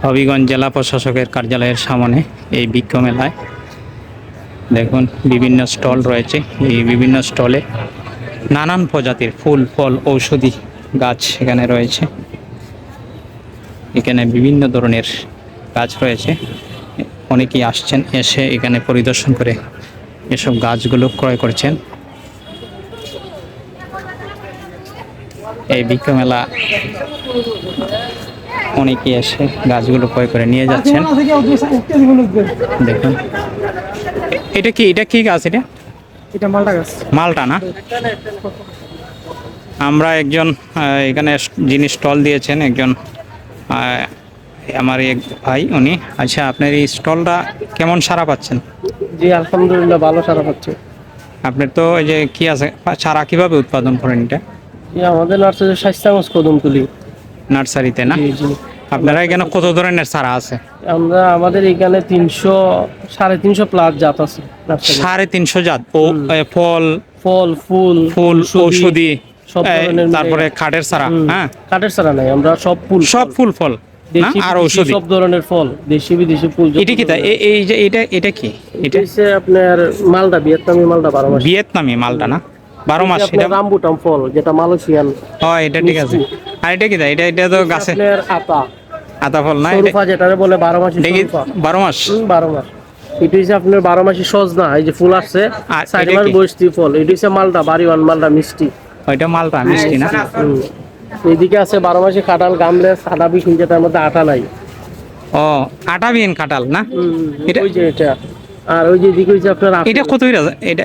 হবিগঞ্জ জেলা প্রশাসকের কার্যালয়ের সামনে এই বৃক্ষ মেলায় দেখুন বিভিন্ন স্টল রয়েছে। এই বিভিন্ন স্টলে নানান প্রজাতির ফুল ফল ঔষধি গাছ এখানে রয়েছে। এখানে বিভিন্ন ধরনের গাছ রয়েছে। অনেকেই আসছেন, এসে এখানে পরিদর্শন করে এসব গাছগুলো ক্রয় করছেন। এই বৃক্ষ মেলা অনেকেই এসে গাছগুলো ক্রয় করে নিয়ে যাচ্ছেন। দেখুন এটা কি গাছ? এটা মালটা গাছ। মালটা না? আমরা একজন এখানে যিনি স্টল দিয়েছেন, একজন আমার এক ভাই, উনি। আচ্ছা, আপনার এই স্টলটা কেমন সাড়া পাচ্ছেন? জি আলহামদুলিল্লাহ ভালো সারা পাচ্ছে। আপনার তো এই যে কি আছে, চারা কিভাবে উৎপাদন করেন এটা? আমাদের নার্সারি স্বাস্থ্যগঞ্জ কদমতলী নার্সারিতে না? জি জি। আপনারা এখানে কত ধরনের চারা আছে? আমাদের এখানে 300-350 প্লাস জাত আছে। 350 জাত। ও ফল ফল ফুল ফুল ঔষধি, সব ধরনের তারপরে কাঠের চারা। হ্যাঁ, কাঠের চারা নাই, আমরা সব ফুল ফল না, আর ঔষধি সব ধরনের ফল, দেশি বিদেশি ফুল। এটা কি? এই যে এটা কি? এটা হচ্ছে আপনার মালটা, ভিয়েতনামি মালটা 12 মাস। ভিয়েতনামি মালটা না? 12 মাস। এটা রামবুটাম ফল, যেটা মালয়েশিয়ান। এটা ঠিক আছে। আর এটা কি? এটা তো গাছে আপনার আতা ফল না? সরুফা যেটা বলে 12 মাসি। 12 মাস। 12 মাস। এটা হচ্ছে আপনার 12 মাসি সজনা, এই যে ফুল আসছে, আর 4 এটা মাস কি? বয়সী ফল। এটা হচ্ছে মালটা, বাড়িওয়ান মালটা মিষ্টি। ওইটা মালটা মিষ্টি না? এইদিকে আছে 12 মাসি কাঁঠাল, গামলেস, আটা বিন, যেটার মধ্যে আটা নাই। ও, আটা বিন কাঁঠাল না? এটা ওই যে এটা। আর ওই যে এদিকে হচ্ছে আপনার এটা কত? এটা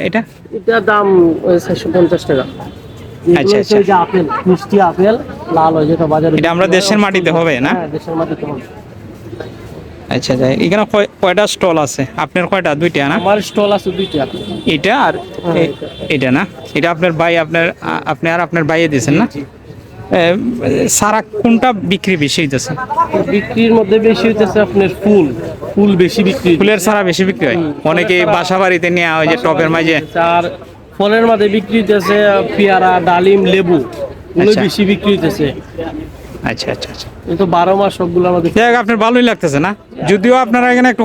এটার দাম 450 টাকা। আচ্ছা আচ্ছা। এই যে আপেল, মিষ্টি আপেল, লাল হয়, যেটা বাজারে। এটা আমরা দেশের মাটিতে হবে না? হ্যাঁ, দেশের মাটিতে হবে। আচ্ছা আচ্ছা। এখানে কয়টা স্টল আছে আপনার? কয়টা? 2টা না? আমার স্টল আছে 2টা। এটা আর এটা না? এটা আপনার ভাই, আপনি আর আপনার ভাইয়ে দিয়েছেন না? সারা কোনটা বিক্রি বেশি হইতেছে? বিক্রির মধ্যে বেশি হইতেছে আপনার ফুল বেশি বিক্রি। ফুলের সারা বেশি বিক্রি হয়। অনেকে বাসা বাড়িতে নিয়ে ওই যে টপের মাঝে। আর ফলের মধ্যে বিক্রি হইতেছে পেয়ারা, ডালিম, লেবু, এগুলো আচ্ছা। বেশি বিক্রি হইতেছে। আচ্ছা আচ্ছা আচ্ছা। কিন্তু 12 মাস সবগুলো আমাদের। যাই হোক, আপনার ভালোই লাগতেছে না? যদিও আপনারা এখানে একটু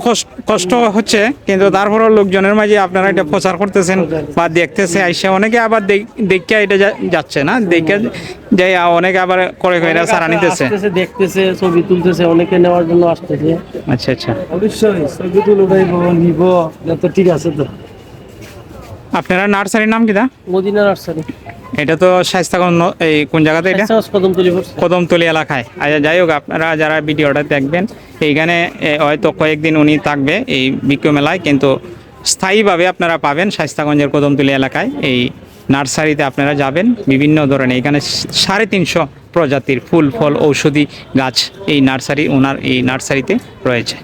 কষ্ট হচ্ছে, কিন্তু তারপরেও লোকজনের মাঝে আপনারা এটা প্রচার করতেছেন বা দেখতেছে আইসা। অনেকে আবার দেখে এটা যাচ্ছে না, দেখে যাই অনেকে আবার করে সারা নিতেছে, দেখতেছে, ছবি তুলতেছে, অনেকে নেওয়ার জন্য আসতেছে। আচ্ছা আচ্ছা। অবশ্যই ছবি তুলবো, নিব, তো ঠিক আছে। তো আপনারা নার্সারির নাম কি? মদিনা নার্সারি। এটা তো স্বাস্থ্যগঞ্জ, এই কোন জায়গাতে এটা? কদমতলী। কদমতলী এলাকায়। আচ্ছা, যাই হোক, আপনারা যারা ভিডিওটা দেখবেন, এইখানে হয়তো কয়েকদিন উনি থাকবে এই বৃক্ষ মেলায়, কিন্তু স্থায়ীভাবে আপনারা পাবেন স্বাস্থ্যগঞ্জের কদমতলী এলাকায়। এই নার্সারিতে আপনারা যাবেন, বিভিন্ন ধরনের এখানে 350 প্রজাতির ফুল ফল ঔষধি গাছ এই নার্সারিতে রয়েছে।